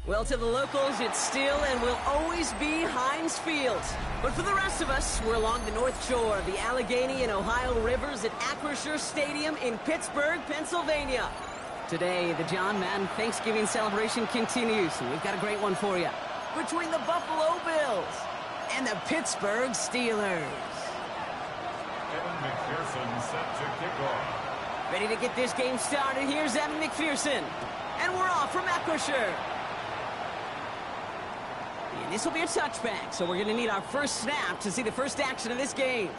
Well, to the locals, it's still and will always be Heinz Field. But for the rest of us, we're along the north shore of the Allegheny and Ohio rivers at Acrisure Stadium in Pittsburgh, Pennsylvania. Today, the John Madden Thanksgiving celebration continues, and we've got a great one for you. Between the Buffalo Bills and the Pittsburgh Steelers. Evan McPherson set to kick off. Ready to get this game started. Here's Evan McPherson. And we're off from Acrisure. And this will be a touchback, so we're going to need our first snap to see the first action of this game.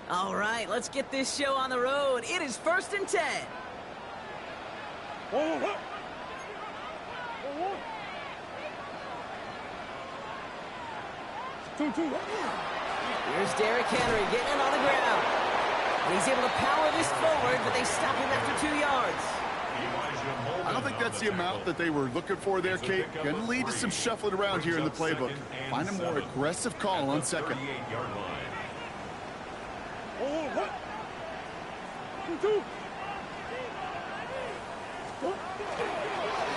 All right, let's get this show on the road. It is 1st and 10. Here's Derrick Henry getting it on the ground. And he's able to power this forward, but they stop him after 2 yards. I don't think that's the amount that they were looking for there, Kate. Going to lead to some shuffling around here in the playbook. Find a more aggressive call on second.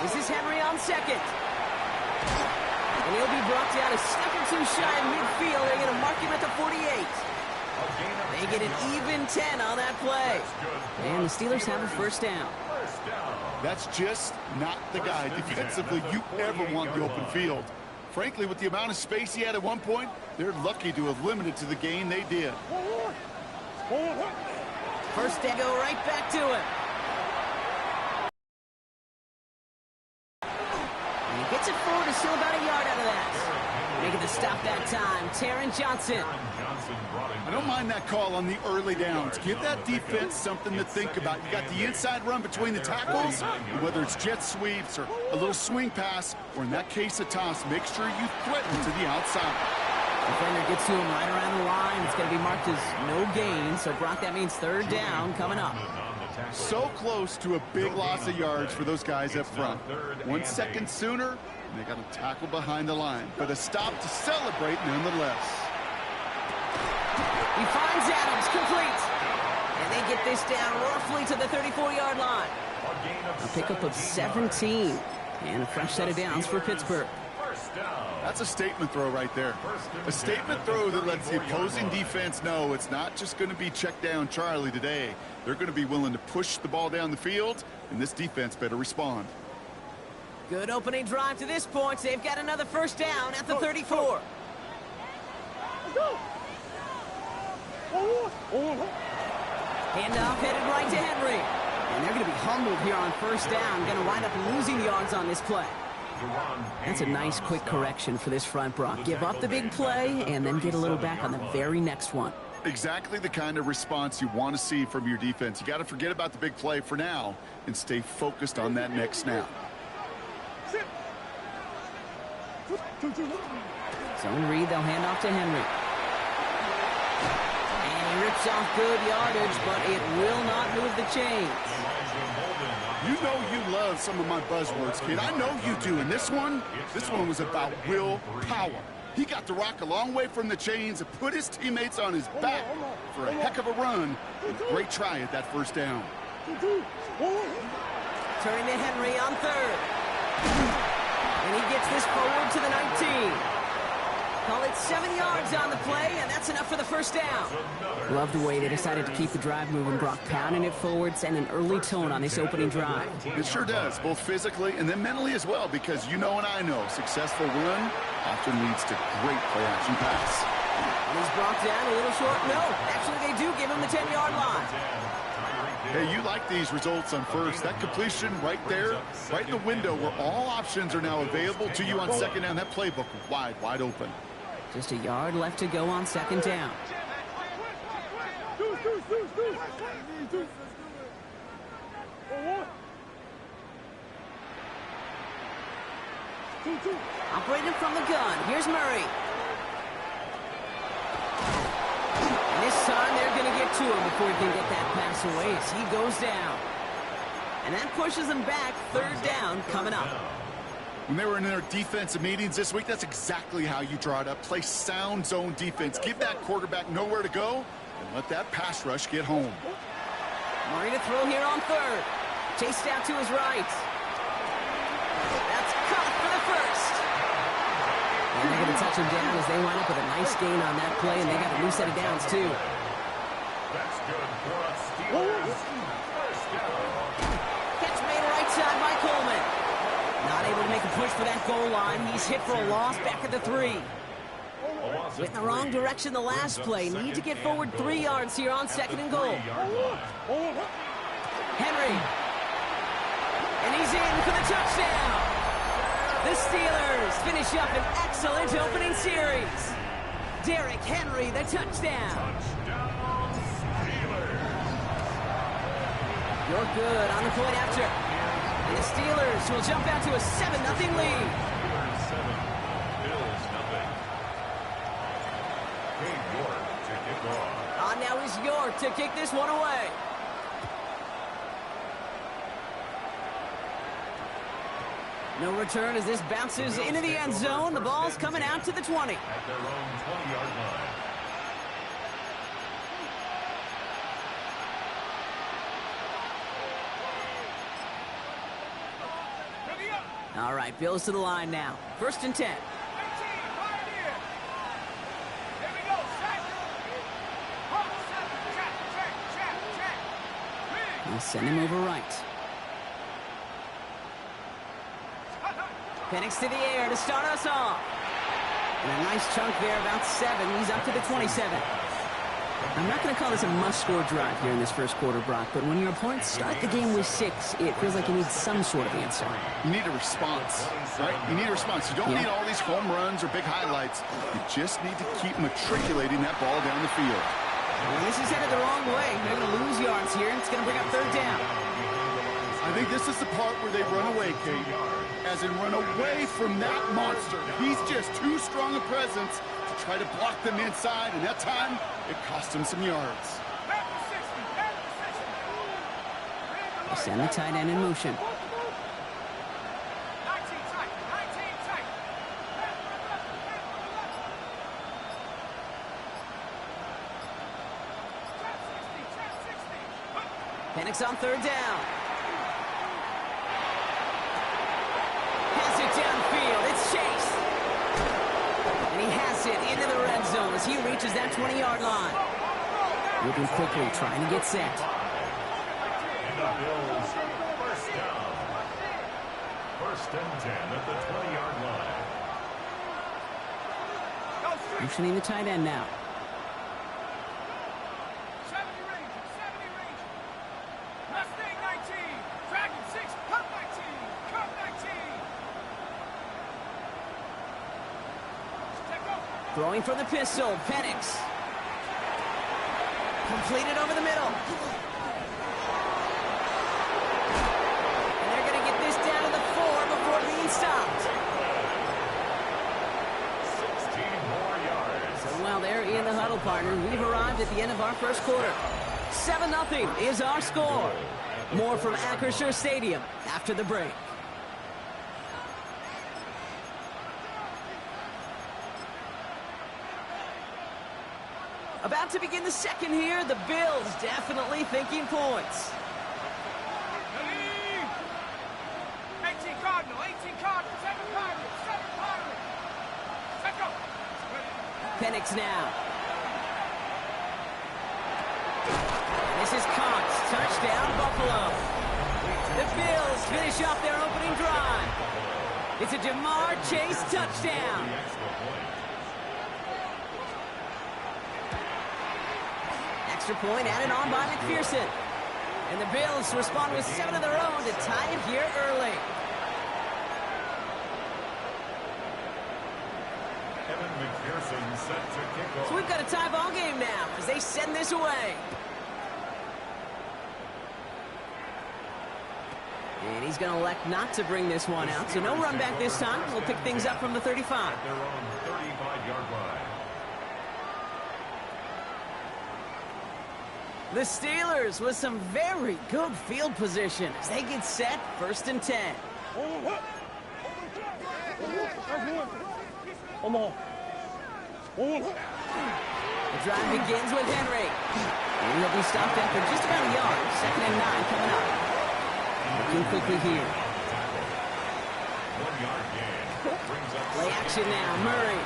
This is Henry on second. And he'll be brought down a step or two shy in midfield. They're going to mark him at the 48. They get an even 10 on that play. And the Steelers have a first down. That's just not the guy defensively you ever want the open field. Frankly, with the amount of space he had at one point, they're lucky to have limited to the gain they did. First down, go right back to him. And he gets it forward to still about a yard out of that. Making the stop that time, Taron Johnson. I don't mind that call on the early downs. Give that defense something to think about. You got the inside run between the tackles, whether it's jet sweeps or a little swing pass, or in that case a toss, make sure you threaten to the outside. Defender gets to him right around the line. It's going to be marked as no gain. So, Brock, that means third down coming up. So close to a big loss of yards for those guys up front. 1 second sooner, and they got to tackle behind the line. But a stop to celebrate nonetheless. He finds Adams, complete. And they get this down roughly to the 34-yard line. A pickup of 17. And a fresh set of downs for Pittsburgh. That's a statement throw right there. A statement throw that lets the opposing defense know it's not just going to be check down Charlie today. They're going to be willing to push the ball down the field, and this defense better respond. Good opening drive to this point. They've got another first down at the 34. Handoff headed right to Henry. And they're going to be humbled here on first down. Going to wind up losing yards on this play. That's a nice quick correction for this front, Brock. Give up the big play and then get a little back on the very next one. Exactly the kind of response you want to see from your defense. You got to forget about the big play for now and stay focused on that next snap. Zone read, they'll hand off to Henry. And he rips off good yardage, but it will not move the chains. You know you love some of my buzzwords, kid. I know you do. And this one was about willpower. He got the rock a long way from the chains and put his teammates on his back for a heck of a run. And a great try at that first down. Turning to Henry on third. And he gets this forward to the 19. Call it 7 yards on the play, and that's enough for the first down. Love the way they decided to keep the drive moving, Brock, pounding it forward, sending an early tone on this opening drive. It sure does, both physically and then mentally as well, because you know and I know successful run often leads to great play-action pass. And he's brought down a little short. No, actually they do give him the 10-yard line. Hey, you like these results on first. That completion right there, right in the window where all options are now available to you on second down. That playbook wide open. Just a yard left to go on second down. Operating from the gun. Here's Murray. And this time they're going to get to him before he can get that pass away as he goes down. And that pushes him back. Third down coming up. When they were in their defensive meetings this week, that's exactly how you draw it up. Play sound zone defense. Give that quarterback nowhere to go, and let that pass rush get home. Murray to throw here on third. Chased out to his right. That's caught for the first. And they're going to touch him down as they wind up with a nice gain on that play, and they got a new set of downs, too. That's good for a Steelers first down. Catch made right side by Coleman. Not able to make a push for that goal line. He's hit for a loss back at the 3. Went in the wrong direction the last play. Need to get forward 3 yards here on 2nd and goal. Henry. And he's in for the touchdown. The Steelers finish up an excellent opening series. Derrick Henry, the touchdown. Touchdown, Steelers. You're good on the point after. And the Steelers will jump out to a 7-0 lead. Steelers 7, Bills nothing. Hey, York to kick off. On now is York to kick this one away. No return as this bounces into the end zone. The ball's coming out to the 20. At their own 20-yard line. All right, Bills to the line now. 1st and 10. He'll send him over right. Penix to the air to start us off. And a nice chunk there, about 7. He's up to the 27. I'm not going to call this a must-score drive here in this first quarter, Brock, but when your opponents start the game with 6, it feels like you need some sort of answer. You need a response, right? You need a response. You don't need all these home runs or big highlights. You just need to keep matriculating that ball down the field. Well, this is headed the wrong way. They're going to lose yards here, and it's going to bring up 3rd down. I think this is the part where they run away, Kate. As in run away from that monster. He's just too strong a presence to try to block them inside, and that time, it cost him some yards. They send the tight end in motion. Penix on 3rd down. Has it downfield. It's Chase. And he has it into the red zone as he reaches that 20-yard line. Moving quickly, trying to get set. And the Bills first down. 1st and 10 at the 20-yard line. Motioning the tight end now. Throwing from the pistol, Penix. Completed over the middle. And they're going to get this down to the 4 before being stopped. 16 more yards. So while they're in the huddle, partner, we've arrived at the end of our first quarter. 7-0 is our score. More from Acrisure Stadium after the break. About to begin the second here. The Bills definitely thinking points. 18 Cardinal, 18 Cardinal, 7 Cardinal, 7 Cardinal. Let's go. Penix now. This is caught. Touchdown, Buffalo. The Bills finish off their opening drive. It's a Jamar Chase touchdown. Extra point added on by McPherson. And the Bills respond with 7 of their own to tie it here early. McPherson set to kick off. So we've got a tie ball game now as they send this away. And he's going to elect not to bring this one out. So no run back this time. We'll pick things up from the 35. Their own 35-yard line. The Steelers with some very good field position as they get set 1st and 10. The drive begins with Henry. And he'll be stopped after just about a yard. 2nd and 9 coming up. Looking quickly here. 1 yard gain. Brings up Play action now. Murray.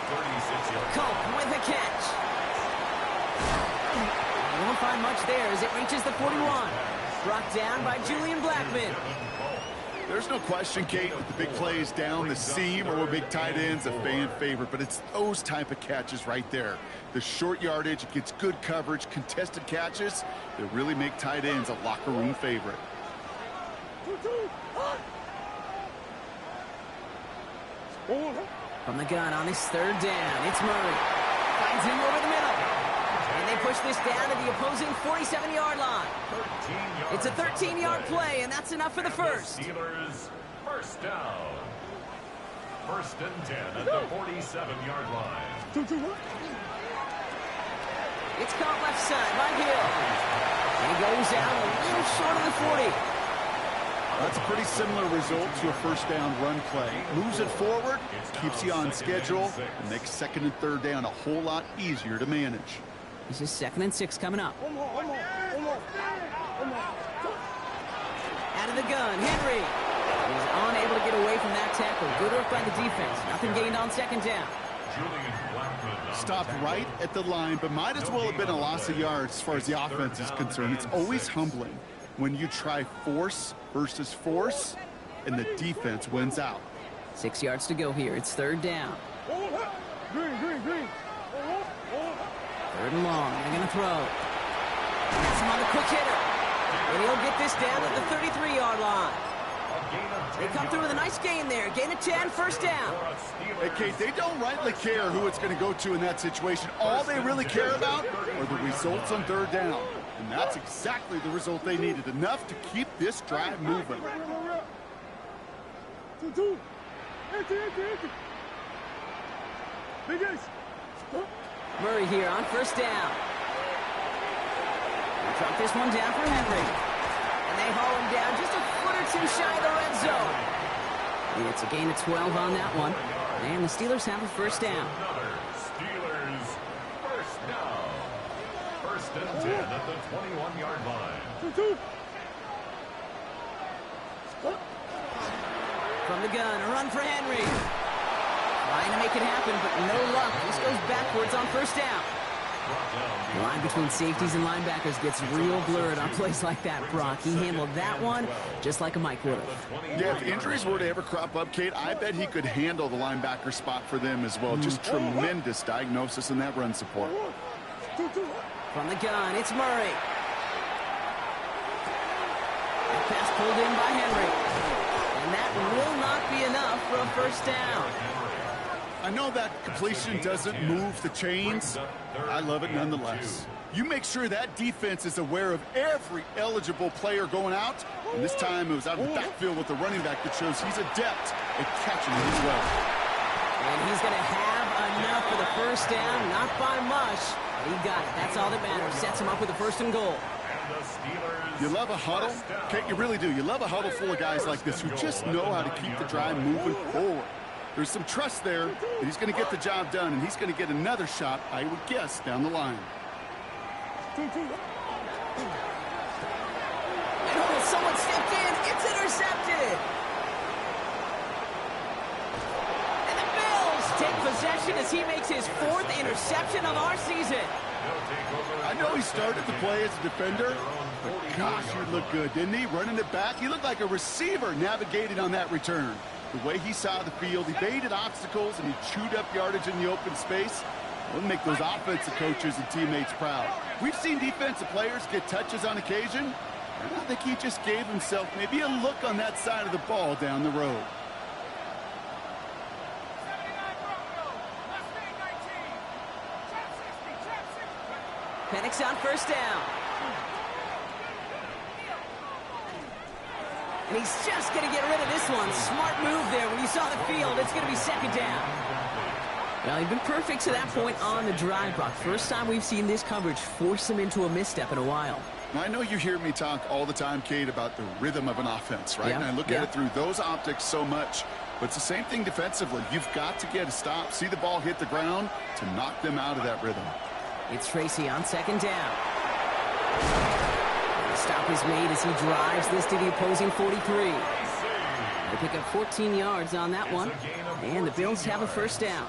36-yard. Culp with a catch. Won't find much there as it reaches the 41. Brought down by Julian Blackman. There's no question, Kate, with the big plays down the seam or big tight ends, a fan favorite, but it's those type of catches right there. The short yardage, it gets good coverage, contested catches that really make tight ends a locker room favorite. From the gun on his 3rd down, it's Murray. Finds him over the middle. And they push this down to the opposing 47-yard line. It's a 13-yard play, and that's enough for the first. Steelers, first down. 1st and 10 at the 47-yard line. It's caught left side by Hill. And he goes out a little short of the 40. That's a pretty similar result to a first down run play. Moves it forward, keeps you on schedule, and makes 2nd and 3rd down a whole lot easier to manage. This is 2nd and 6 coming up. Out of the gun, Henry. He's unable to get away from that tackle. Good work by the defense. Nothing gained on 2nd down. Stopped right at the line, but might as well have been a loss of yards as far as the offense is concerned. It's always humbling when you try force versus force, and the defense wins out. 6 yards to go here. It's 3rd down. 3rd and long. They're going to throw. That's him on the quick hitter. And he'll get this down to the 33-yard line. They come through with a nice gain there. Gain of 10, 1st down. Hey, Kate, they don't rightly care who it's going to go to in that situation. All they really care about are the results on 3rd down. And that's exactly the result they needed. Enough to keep this drive moving. Murray here on 1st down. Drop this one down for Henry. And they haul him down just a foot or 2 shy of the red zone. And it's a gain of 12 on that one. And the Steelers have a 1st down. Steelers, first down. 1st and 10 at the 21-yard line. From the gun, a run for Henry. Trying to make it happen, but no luck. This goes backwards on 1st down. The line between safeties and linebackers gets real blurred on plays like that, Brock. He handled that one just like a Mike would have. Yeah, if injuries were to ever crop up, Kate, I bet he could handle the linebacker spot for them as well. Just tremendous diagnosis in that run support. From the gun, it's Murray. That pass pulled in by Henry. And that will not be enough for a 1st down. I know that completion doesn't move the chains. I love it nonetheless. You make sure that defense is aware of every eligible player going out. And this time it was out of the backfield with the running back that shows he's adept at catching it as well. And he's going to have enough for the 1st down. Not by much. But he got it. That's all that matters. Sets him up with a 1st and goal. You love a huddle? Kate, you really do. You love a huddle full of guys like this who just know how to keep the drive moving forward. There's some trust there that he's going to get the job done, and he's going to get another shot, I would guess, down the line. Oh, someone stepped in. It's intercepted. And the Bills take possession as he makes his 4th interception of our season. I know he started the play as a defender, but gosh, he looked good, didn't he? Running it back, he looked like a receiver navigating on that return. The way he saw the field, he baited obstacles, and he chewed up yardage in the open space. It'll make those offensive coaches and teammates proud. We've seen defensive players get touches on occasion. I think he just gave himself maybe a look on that side of the ball down the road. Penix on 1st down. And he's just going to get rid of this one. Smart move there when you saw the field. It's going to be 2nd down. Well, he's been perfect to that point on the drive, Brock. First time we've seen this coverage force him into a misstep in a while. Now, I know you hear me talk all the time, Kate, about the rhythm of an offense, right? And I look at it through those optics so much. But it's the same thing defensively. You've got to get a stop, see the ball hit the ground to knock them out of that rhythm. It's Tracy on second down. The stop is made as he drives this to the opposing 43. They pick up 14 yards on that one, and the Bills have a first down.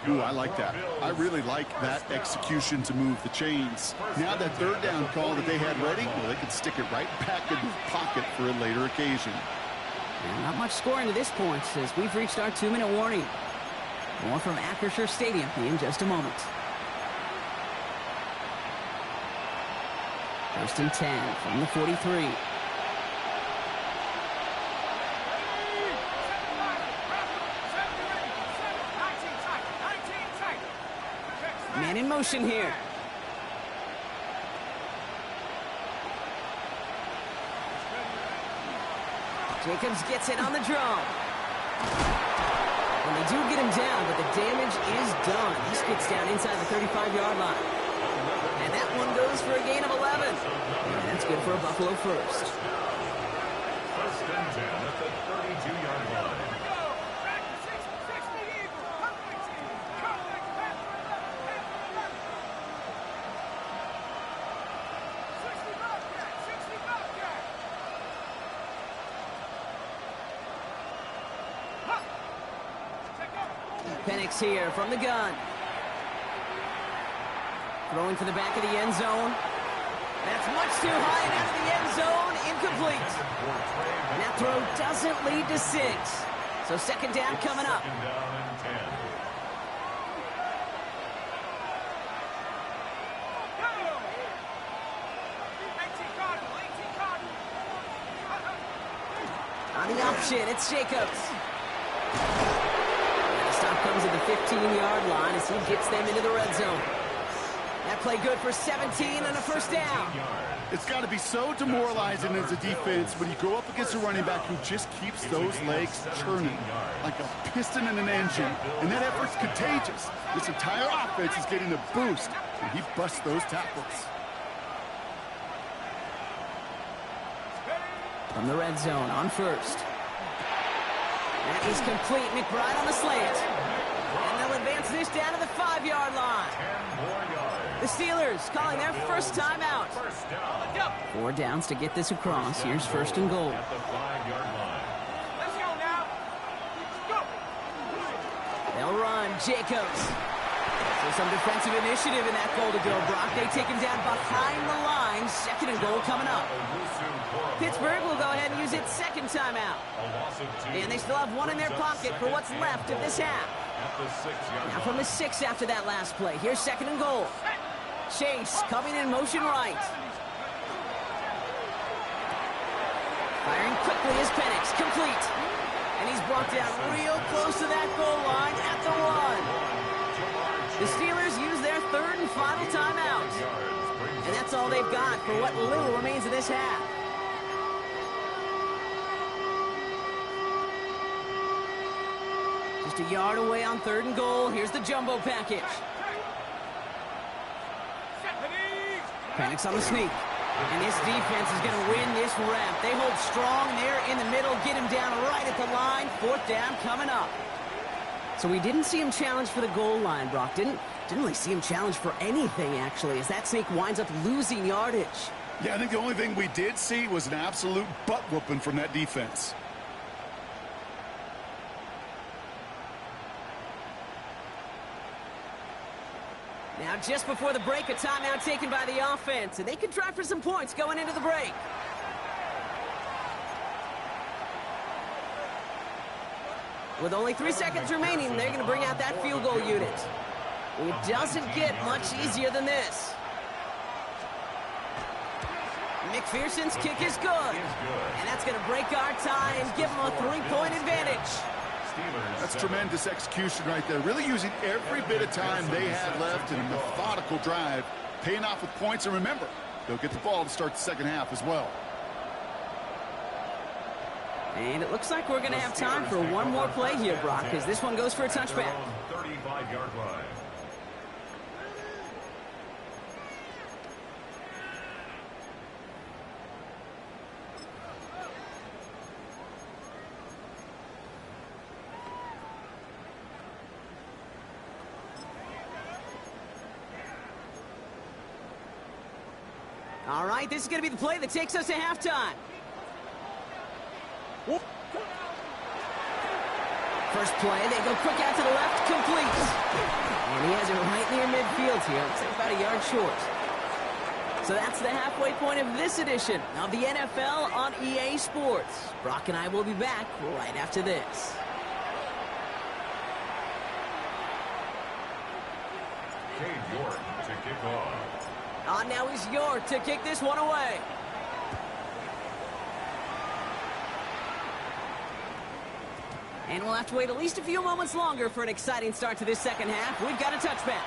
Ooh, I like that. I really like that execution to move the chains. Now that third down call that they had ready, well, they could stick it right back in the pocket for a later occasion. And not much scoring to this point as we've reached our 2-minute warning. More from Acrisure Stadium in just a moment. First and 10 from the 43. Man in motion here. Jacobs gets it on the draw. And they do get him down, but the damage is done. This gets down inside the 35-yard line. And that one goes for a gain of 11. And that's good for a Buffalo first. First and 10 at the 32-yard line. Penix here from the gun. Throwing for the back of the end zone. That's much too high and out of the end zone. Incomplete. And that throw doesn't lead to 6. So second down coming up. Second down and 10. On the option, it's Jacobs. And the stop comes at the 15-yard line as he gets them into the red zone. That play good for 17 and a first down. It's got to be so demoralizing as a defense when you go up against a running back who just keeps those legs churning like a piston in an engine. And that effort's contagious. This entire offense is getting a boost, and he busts those tackles. From the red zone on first. That is complete. McBride on the slant. And they'll advance this down to the 5-yard line. 10 more yards. The Steelers calling their first timeout. First down 4 downs to get this across. Here's first and goal. at the 5-yard line. Let's go now. Go. They'll run. Jacobs. So some defensive initiative in that goal to go, Brock. They take him down behind the line. Second and goal coming up. Pittsburgh will go ahead and use its second timeout. And they still have one in their pocket for what's left of this half. Now from the 6 after that last play. Here's second and goal. Chase coming in motion right. Firing quickly is Penix. Complete. And he's brought down real close to that goal line at the 1. The Steelers use their third and final timeout. And that's all they've got for what little remains of this half. Just a yard away on third and goal. Here's the jumbo package. Penix on the sneak. And this defense is going to win this rep. They hold strong there in the middle. Get him down right at the line. Fourth down coming up. So we didn't see him challenge for the goal line, Brock. Didn't really see him challenge for anything, actually, as that snake winds up losing yardage. Yeah, I think the only thing we did see was an absolute butt-whooping from that defense. Now, just before the break, a timeout taken by the offense, and they can try for some points going into the break. With only 3 seconds remaining, they're going to bring out that field goal unit. It doesn't get much easier than this. McPherson's kick is good. And that's going to break our tie and give them a 3-point advantage. That's tremendous execution right there. Really using every bit of time they had left in a methodical drive, paying off with points. And remember, they'll get the ball to start the second half as well. And it looks like we're going to have time for one more play here, Brock, because this one goes for a touchback. 35-yard line. All right, this is going to be the play that takes us to halftime. First play, they go quick out to the left, complete. And he has it right near midfield here. Looks like about a yard short. So that's the halfway point of this edition of the NFL on EA Sports. Brock and I will be back right after this. Cade York to kick off. On now is York to kick this one away. And we'll have to wait at least a few moments longer for an exciting start to this second half. We've got a touchback.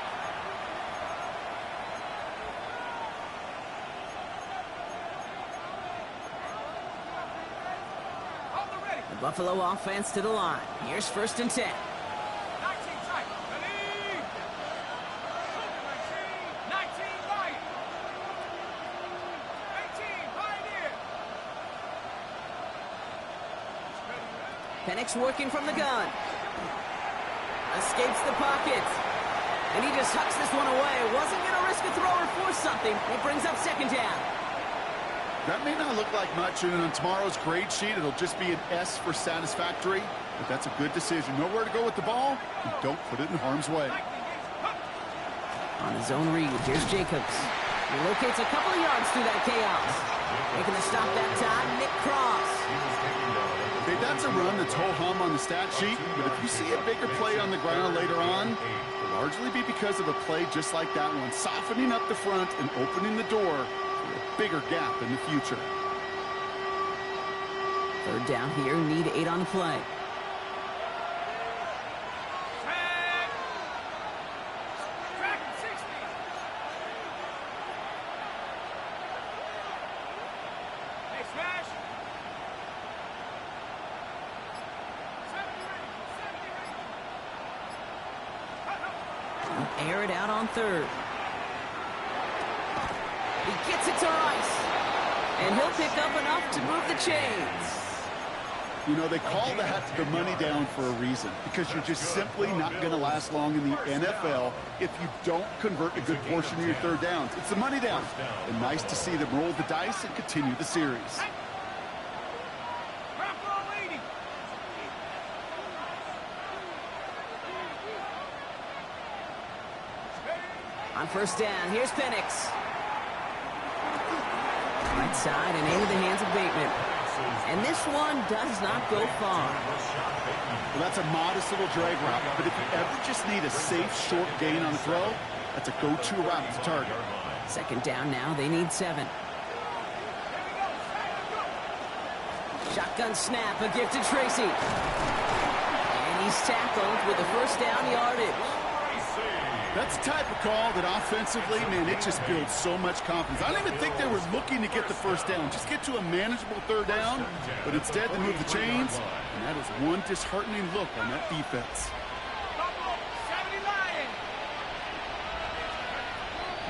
The Buffalo offense to the line. Here's 1st and 10. 19 tight. Ready? 19 right. 18 pioneer. Penix working from the gun. Escapes the pocket. And he just hucks this one away. Wasn't going to risk a throw or force something. It brings up 2nd down. That may not look like much, and on tomorrow's grade sheet, it'll just be an S for satisfactory, but that's a good decision. Nowhere to go with the ball, and don't put it in harm's way. On his own read, here's Jacobs. He locates a couple of yards through that chaos. Making the stop that time, Nick Cross. Okay, that's a run that's ho-hum on the stat sheet, but if you see a bigger play on the ground later on, it'll largely be because of a play just like that one, softening up the front and opening the door for a bigger gap in the future. 3rd down here, need 8 on the play. Track 60. Hey, smash. 70 Air it out on 3rd. He gets it to Rice. And he'll pick up enough to move the chains. You know, they call that the money down for a reason, because you're just simply not going to last long in the NFL if you don't convert a good portion of your 3rd downs. It's the money down. And nice to see them roll the dice and continue the series. On 1st down, here's Penix. Right side and into the hands of Bateman. And this one does not go far. Well, that's a modest little drag route, but if you ever just need a safe, short gain on a throw, that's a go-to route to target. 2nd down now, they need 7. Shotgun snap, a gift to Tracy. And he's tackled with the 1st down yardage. That's the type of call that offensively, man, it just builds so much confidence. I don't even think they were looking to get the 1st down. Just get to a manageable 3rd down, but instead they move the chains, and that is one disheartening look on that defense.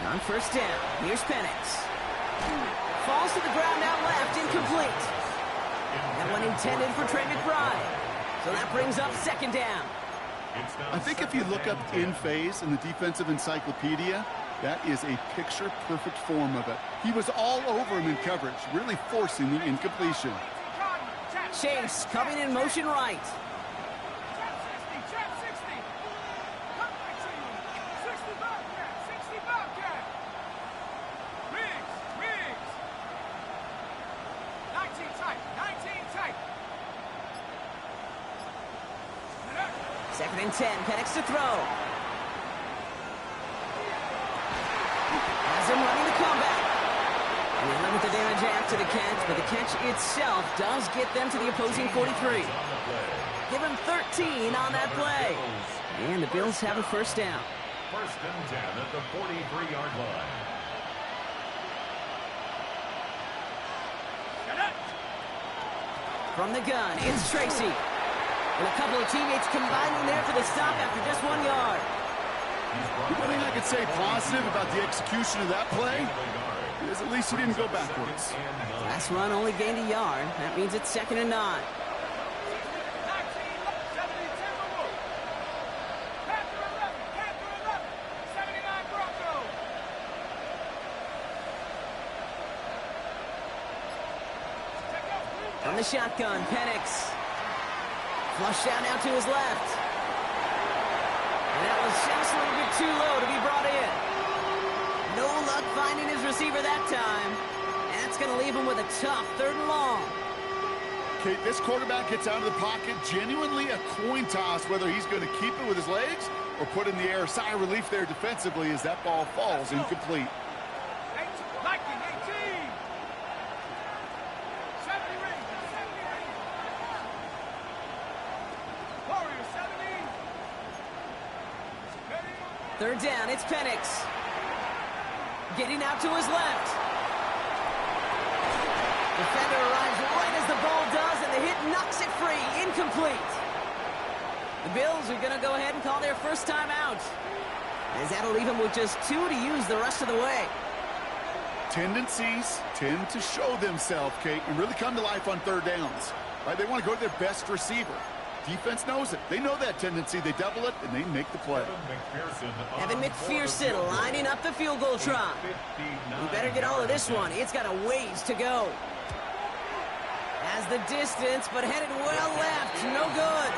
On 1st down, here's Penix. Falls to the ground out left, incomplete. That one intended for Trey McBride. So that brings up 2nd down. I think if you look up in phase in the defensive encyclopedia, that is a picture-perfect form of it. He was all over him in coverage, really forcing the incompletion. Chase coming in motion right. Second and 10, Penix to throw. Has him running the comeback. And they limit the damage after the catch, but the catch itself does get them to the opposing 43. Give him 13 on that play. And the Bills have a 1st down. 1st and 10 at the 43-yard line. From the gun, it's Tracy. And a couple of teammates combining there for the stop after just 1 yard. The one thing I could say positive about the execution of that play is at least he didn't go backwards. Last run only gained a yard. That means it's 2nd and 9. From the shotgun, Penix. Flushed down now to his left. And that was just a little bit too low to be brought in. No luck finding his receiver that time. And that's going to leave him with a tough 3rd and long. Okay, this quarterback gets out of the pocket, genuinely a coin toss whether he's going to keep it with his legs or put in the air. Sigh of relief there defensively as that ball falls incomplete. 19, 18. 70 ring. Warriors, 70. 3rd down, it's Penix. Getting out to his left. Defender arrives right as the ball does, and the hit knocks it free. Incomplete. The Bills are going to go ahead and call their first time out, as that'll leave them with just 2 to use the rest of the way. Tendencies tend to show themselves, Kate, and really come to life on 3rd downs. Right? They want to go to their best receiver. Defense knows it. They know that tendency. They double it, and they make the play. Evan McPherson lining up the field goal try. You better get all of this one. It's got a ways to go. Has the distance, but headed well left. No good.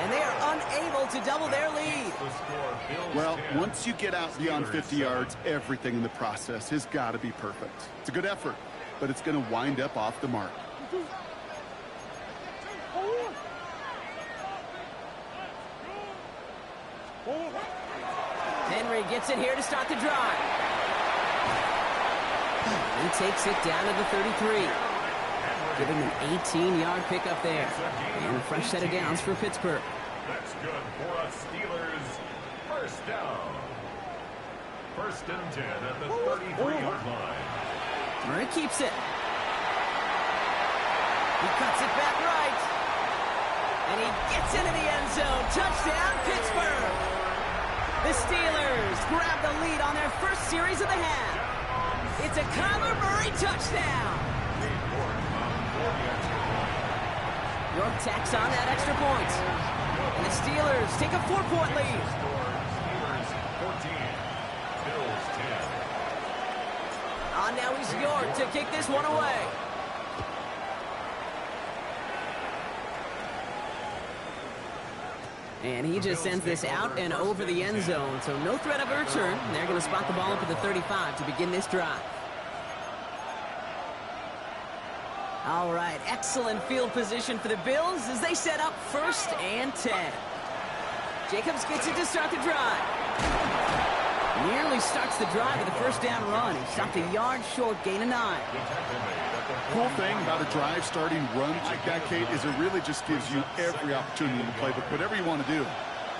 And they are unable to double their lead. Well, once you get out beyond 50 yards, everything in the process has got to be perfect. It's a good effort, but it's going to wind up off the mark. Henry gets it here to start the drive. He takes it down to the 33. Give him an 18-yard pickup there. And a fresh set of downs for Pittsburgh. That's good for us Steelers. First down. 1st and 10 at the 33-yard line. Murray keeps it. He cuts it back right. And he gets into the end zone. Touchdown, Pittsburgh. The Steelers grab the lead on their first series of the half. It's a Kyler Murray touchdown. York tacks on that extra point. And the Steelers take a 4-point lead. Steelers 14. Bills 10. On now is York to kick this one away. And he just sends this out and over the end zone. So no threat of a return. They're going to spot the ball up at the 35 to begin this drive. All right, excellent field position for the Bills as they set up 1st and 10. Jacobs gets it to start the drive. Nearly starts the drive with a 1st down run. He stopped a yard short, gain of 9. Cool thing about a drive starting run like that, Kate, is it really just gives you every opportunity to play, but whatever you want to do.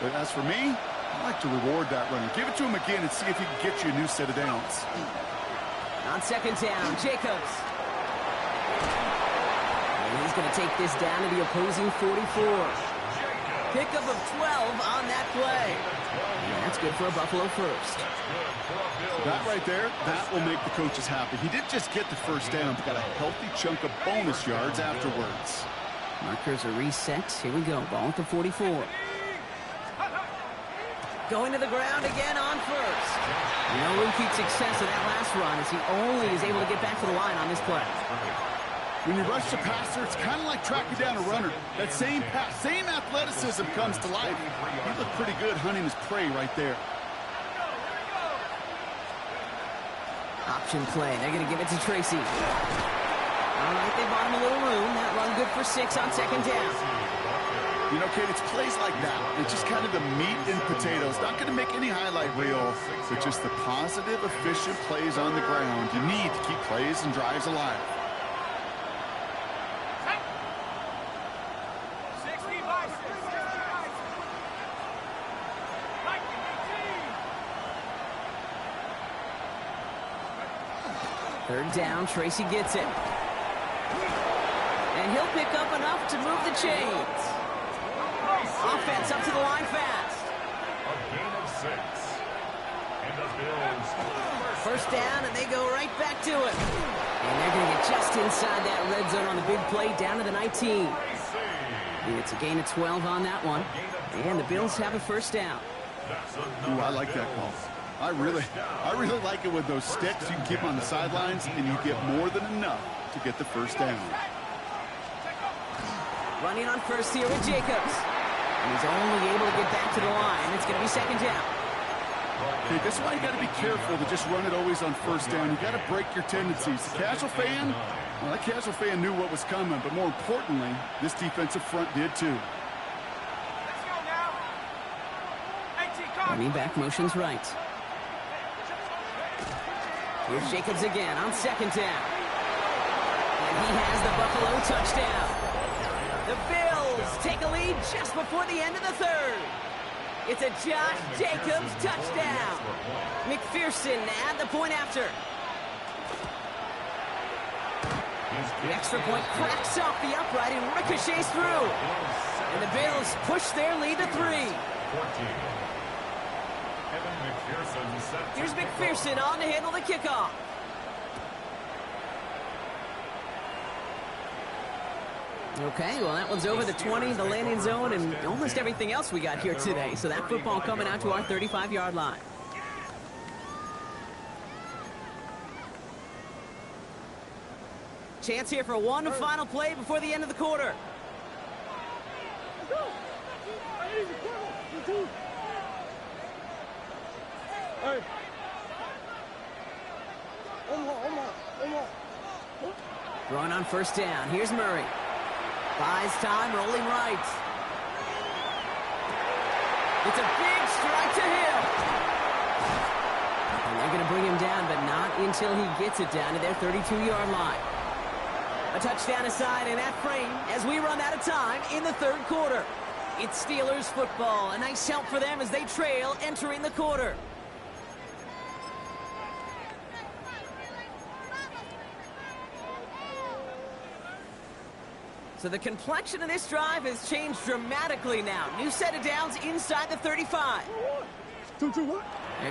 But as for me, I like to reward that runner. Give it to him again and see if he can get you a new set of downs. On 2nd down, Jacobs. And he's going to take this down to the opposing 44. Pickup of 12 on that play. And that's good for a Buffalo first. That right there, that will make the coaches happy. He didn't just get the 1st down, but got a healthy chunk of bonus yards afterwards. Markers are reset. Here we go. Ball at the 44. Going to the ground again on 1st. No repeat success of that last run as he only is able to get back to the line on this play. When you rush the passer, it's kind of like tracking down a runner. That same pass, same athleticism comes to life. He looked pretty good hunting his prey right there. Option play. They're going to give it to Tracy. All right, they bought him a little room. That run good for 6 on 2nd down. You know, Kate, it's plays like that. It's just kind of the meat and potatoes. Not going to make any highlight reel, but just the positive, efficient plays on the ground. You need to keep plays and drives alive. 3rd down, Tracy gets it. And he'll pick up enough to move the chains. Offense up to the line fast. A gain of 6. And the Bills. 1st down, and they go right back to it. And they're going to get just inside that red zone on the big play, down to the 19. And it's a gain of 12 on that one. And the Bills have a 1st down. Ooh, I like that call. I really like it with those sticks. You can keep them on the sidelines, and you get more than enough to get the 1st down. Running on first here with Jacobs. And he's only able to get back to the line. It's going to be second down. Okay, that's why you got to be careful to just run it always on first down. You got to break your tendencies. The casual fan, well, that casual fan knew what was coming, but more importantly, this defensive front did too. Let's go now. 18 Cardinals. Running back motions right. Here's Jacobs again on second down. And he has the Buffalo touchdown. The Bills take a lead just before the end of the third. It's a Josh Jacobs touchdown. McPherson at the point after. The extra point cracks off the upright and ricochets through. And the Bills push their lead to 3. Here's McPherson on to handle the kickoff. Okay, well, that one's over the 20, the landing zone, and almost everything else we got here today. So that football coming out to our 35-yard line. Chance here for one final play before the end of the quarter. Throwing on first down. Here's Murray. Buys time, rolling right. It's a big strike to Hill. And they're going to bring him down, but not until he gets it down to their 32-yard line. A touchdown aside in that frame as we run out of time in the third quarter. It's Steelers football. A nice help for them as they trail entering the quarter. So the complexion of this drive has changed dramatically now. New set of downs inside the 35. They're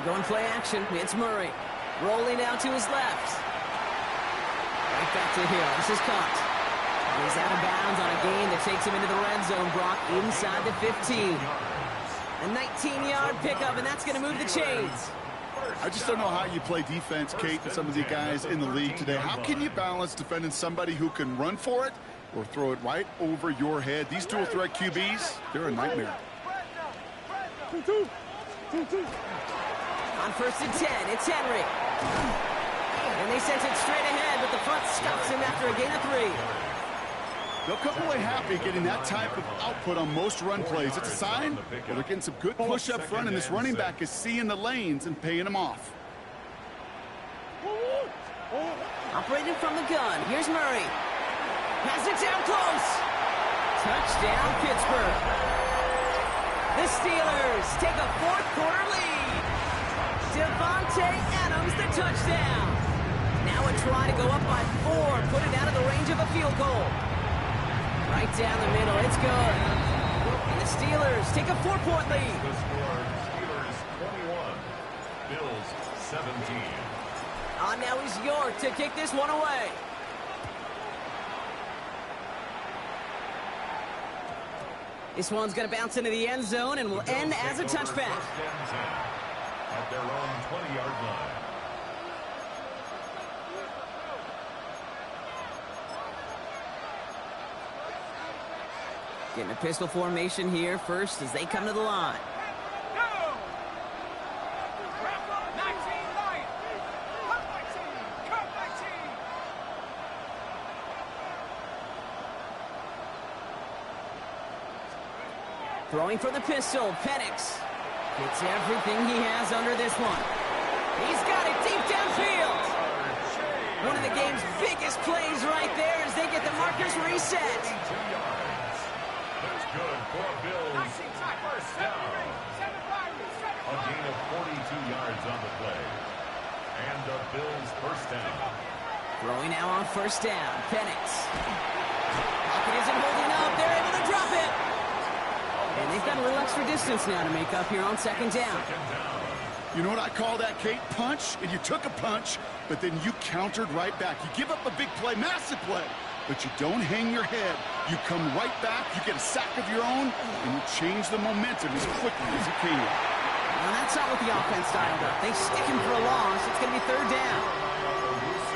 going play action. It's Murray. Rolling out to his left. Right back to Hill. This is caught. He's out of bounds on a gain that takes him into the red zone, Brock, inside the 15. A 19-yard pickup, and that's going to move the chains. I just don't know how you play defense, Kate, and some of the guys in the league today. How can you balance defending somebody who can run for it or throw it right over your head? These dual threat QBs, they're a nightmare. On first and 10, it's Henry. And they sent it straight ahead, but the front stops him after a gain of 3. They'll come away happy getting that type of output on most run plays. It's a sign that they're getting some good push up front, and this running back is seeing the lanes and paying them off. Operating from the gun, here's Murray. Has it down close. Touchdown, Pittsburgh. The Steelers take a fourth quarter lead. Devontae Adams, the touchdown. Now a try to go up by 4, put it out of the range of a field goal. Right down the middle, it's good. And the Steelers take a 4-point lead. The score, Steelers 21, Bills 17. Now is York to kick this one away. This one's going to bounce into the end zone and will end as a touchback. At their own 20-yard line. Getting a pistol formation here first as they come to the line. Go! 19 Lions. Cut 19. Cut 19. Throwing for the pistol, Penix. Gets everything he has under this one. He's got it deep downfield. One of the game's biggest plays right there as they get the markers reset. That's good for Bills. First down. A gain of 42 yards on the play. And the Bills first down. Throwing now on first down, Penix. Pocket isn't holding up. They're able to drop it. And they've got a little extra distance now to make up here on second down. You know what I call that, Kate? Punch, and you took a punch, but then you countered right back. You give up a big play, massive play, but you don't hang your head. You come right back, you get a sack of your own, and you change the momentum as quickly as you can. Well, that's not what the offense dialed up. They stick him for a loss. It's going to be third down.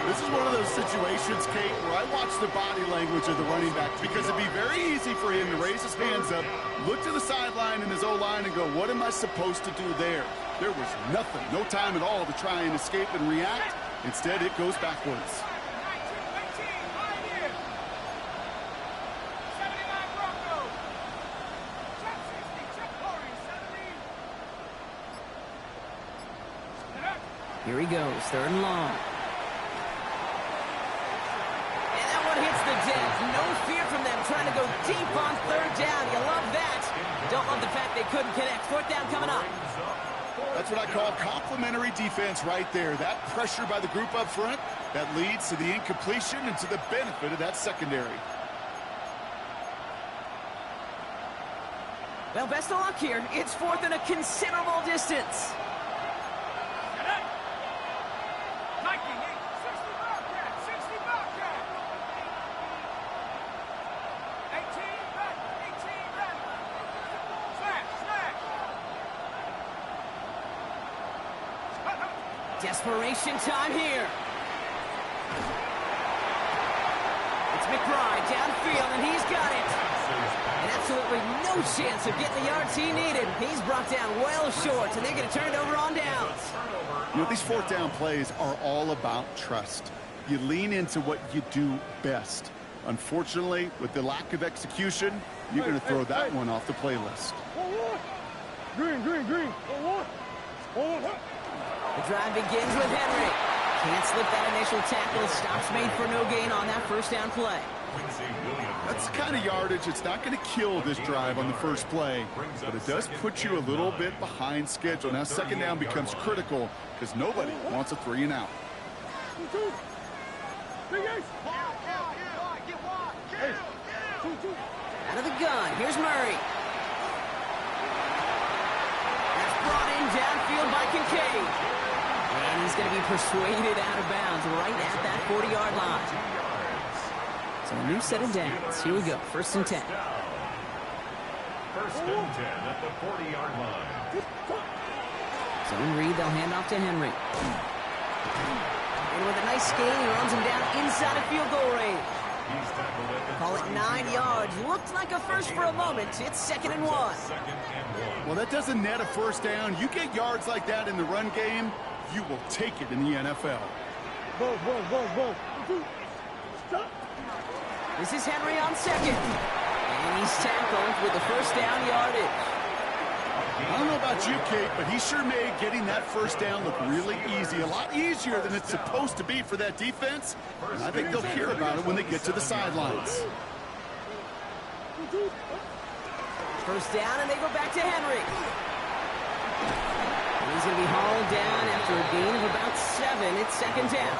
This is one of those situations, Kate, where I watch the body language of the running back because it'd be very easy for him to raise his hands up, look to the sideline in his O-line and go, what am I supposed to do there? There was nothing, no time at all to try and escape and react. Instead, it goes backwards. Here he goes, 3rd and long. And that one hits the deck. No fear from them trying to go deep on 3rd down. You love that. Don't love the fact they couldn't connect. 4th down coming up. That's what I call complimentary defense right there. That pressure by the group up front, that leads to the incompletion and to the benefit of that secondary. Well, best of luck here. It's 4th and a considerable distance. Desperation time here. It's McBride downfield, and he's got it. And absolutely no chance of getting the yards he needed. He's brought down well short, and they're going to turn it over on downs. You know, these 4th down plays are all about trust. You lean into what you do best. Unfortunately, with the lack of execution, you're going to throw that one off the playlist. Green. The drive begins with Henry. Can't slip that initial tackle. Stops made for no gain on that 1st down play. That's the kind of yardage it's not going to kill this drive on the first play, but it does put you a little bit behind schedule. Now 2nd down becomes critical because nobody wants a 3 and out. Out of the gun, here's Murray. That's brought in downfield by Kincaid. And he's going to be persuaded out of bounds right at that 40-yard line. So a new set of downs. Here we go, 1st and 10. 1st and 10 at the 40-yard line. Zone read, they'll hand off to Henry. And with a nice gain, he runs him down inside of field goal range. Call it 9 yards. Looked like a first for a moment. It's 2nd and 1. Well, that doesn't net a 1st down. You get yards like that in the run game, you will take it in the NFL. This is Henry on 2nd. And he's tackled with the 1st down yardage. I don't know about you, Kate, but he sure made getting that 1st down look really easy. A lot easier than it's supposed to be for that defense. And I think they'll hear about it when they get to the sidelines. 1st down, and they go back to Henry. And he's going to be hauled down after a gain of about 7. It's 2nd down.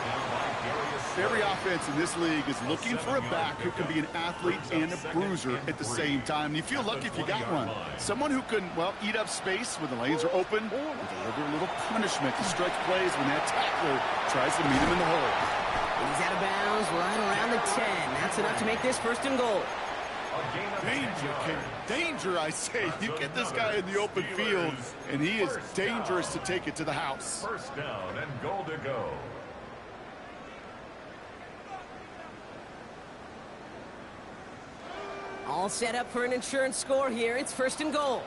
Every offense in this league is looking for a back who can be an athlete and a bruiser at the same time. And you feel lucky if you got one. Someone who can, well, eat up space when the lanes are open and deliver a little punishment to stretch plays when that tackler tries to meet him in the hole. He's out of bounds right around the 10. That's enough to make this 1st and goal. Danger, Kate. Danger, I say. You get this guy in the open field, and he is dangerous to take it to the house. 1st down and goal to go. All set up for an insurance score here. It's 1st and goal.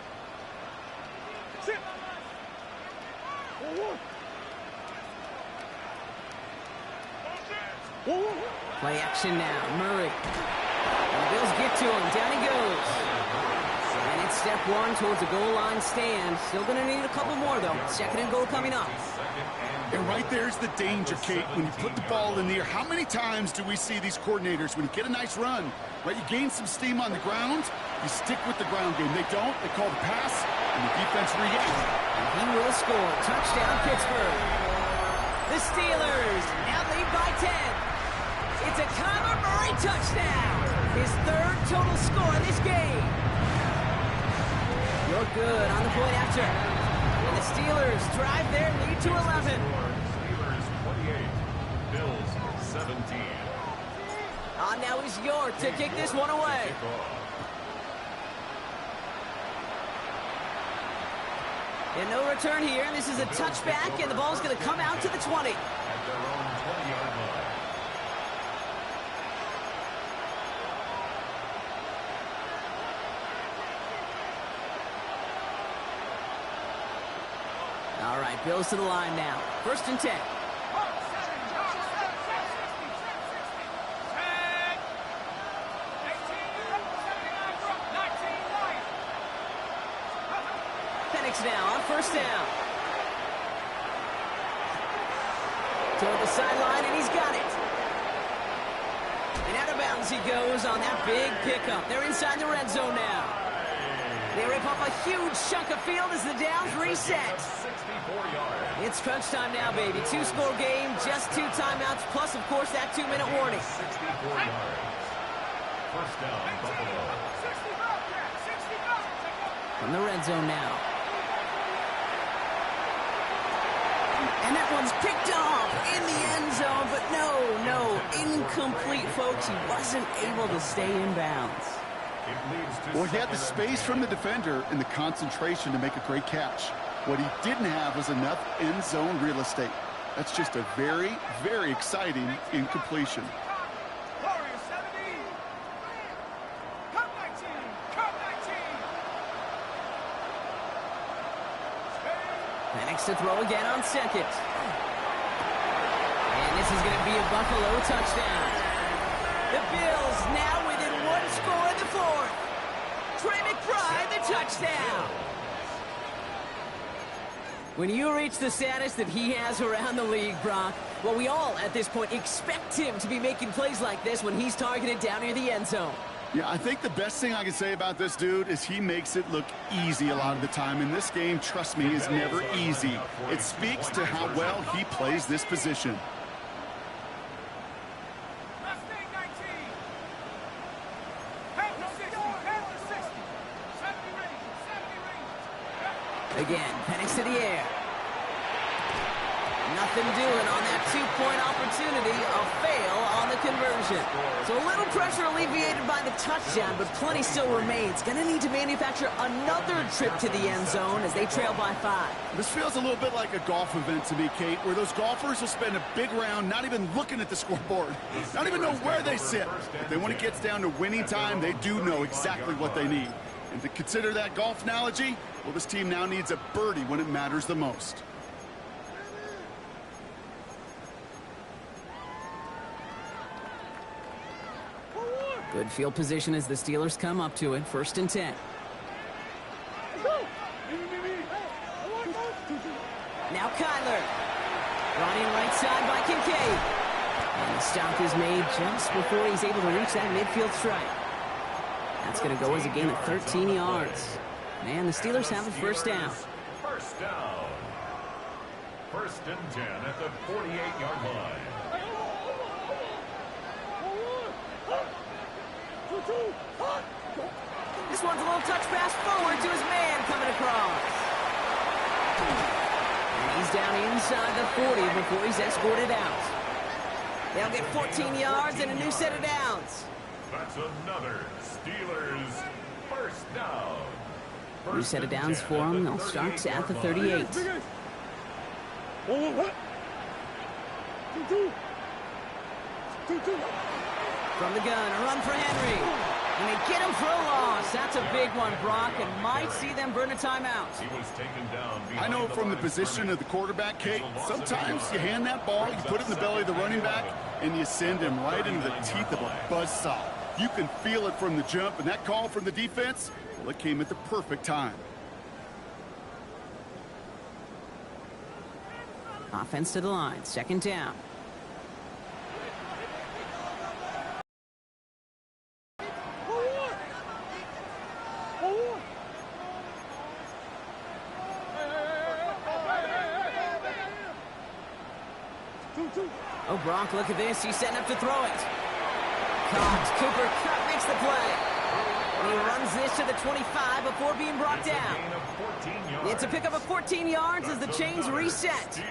Play action now. Murray. And the Bills get to him. Down he goes. And it's step 1 towards the goal line stand. Still going to need a couple more, though. 2nd and goal coming up. And right there's the danger, Kate. When you put the ball in the air, how many times do we see these coordinators, when you get a nice run, right, you gain some steam on the ground, you stick with the ground game. They don't. They call the pass, and the defense reacts. And he will score. Touchdown, Pittsburgh. The Steelers now lead by 10. It's a Kyler Murray touchdown. His 3rd total score in this game. Look good on the point after. And the Steelers drive their lead to 11. Steelers 28, Bills 17. On now is York to kick this one away. And no return here. This is a touchback, and the ball's going to come out to the 20. At their own 20-yard line. Bills to the line now. 1st and 10. Penix now on 1st down. Toward the sideline, and he's got it. And out of bounds he goes on that big pickup. They're inside the red zone now. They rip off a huge chunk of field as the downs reset. It's crunch time now, baby. 2-score game, just 2 timeouts, plus, of course, that 2-minute warning. 64 yards. 1st down, Buffalo. From the red zone now. And that one's picked off in the end zone, but no, incomplete, folks. He wasn't able to stay in bounds. Well, he had the space from the defender and the concentration to make a great catch. What he didn't have was enough end zone real estate. That's just a very, very exciting incompletion. Penix to throw again on 2nd. And this is going to be a Buffalo touchdown. The Bills now within 1 score in the 4th. Trey McBride, the touchdown. When you reach the status that he has around the league, Brock, well, we all at this point expect him to be making plays like this when he's targeted down near the end zone. Yeah, I think the best thing I can say about this dude is he makes it look easy a lot of the time. And this game, trust me, is never easy. It speaks to how well he plays this position. Again, Penix to the air. Nothing doing on that 2-point opportunity. A fail on the conversion. So a little pressure alleviated by the touchdown, but plenty still remains. Going to need to manufacture another trip to the end zone as they trail by 5. This feels a little bit like a golf event to me, Kate, where those golfers will spend a big round not even looking at the scoreboard, not even know where they sit. But then when it gets down to winning time, they do know exactly what they need. And to consider that golf analogy, well, this team now needs a birdie when it matters the most. Good field position as the Steelers come up to it. 1st and 10. Now Kyler. Running right side by Kincaid. And the stop is made just before he's able to reach that midfield strike. That's going to go as a gain of 13 yards. Man, the Steelers have a 1st down. 1st down. 1st and 10 at the 48-yard line. This one's a little touch pass forward to his man coming across. And he's down inside the 40 before he's escorted out. They'll get 14 yards and a new set of downs. That's another Steelers 1st down. New set of downs for them. They'll start at the 38. From the gun, a run for Henry. And they get him for a loss. That's a big one, Brock, and might see them burn a timeout. He was taken down. I know from the position of the quarterback, Kate, sometimes you hand that ball, you put it in the belly of the running back, and you send him right into the teeth of a buzzsaw. You can feel it from the jump, and that call from the defense, well, it came at the perfect time. Offense to the line, 2nd down. Oh, Brock, look at this. He's setting up to throw it. Caught. Cooper Kupp makes the play. And he runs this to the 25 before being brought down. It's a pickup of 14 yards as the chains reset.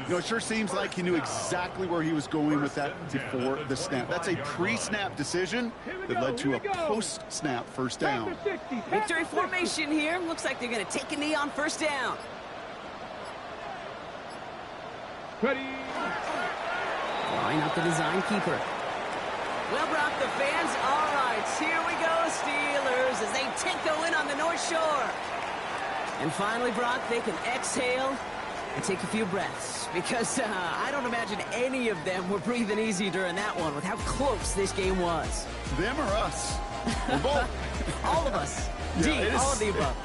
You know, it sure seems like he knew exactly where he was going with that before the snap. That's a pre-snap decision that led to a post-snap 1st down. Victory formation here. Looks like they're going to take a knee on 1st down. Ready. Line up the design keeper. Well, Brock, the fans, all right, here we go, Steelers, as they take the win on the North Shore. And finally, Brock, they can exhale and take a few breaths, because I don't imagine any of them were breathing easy during that one with how close this game was. Them or us? Or both. All of us. Yeah, D, all of the above.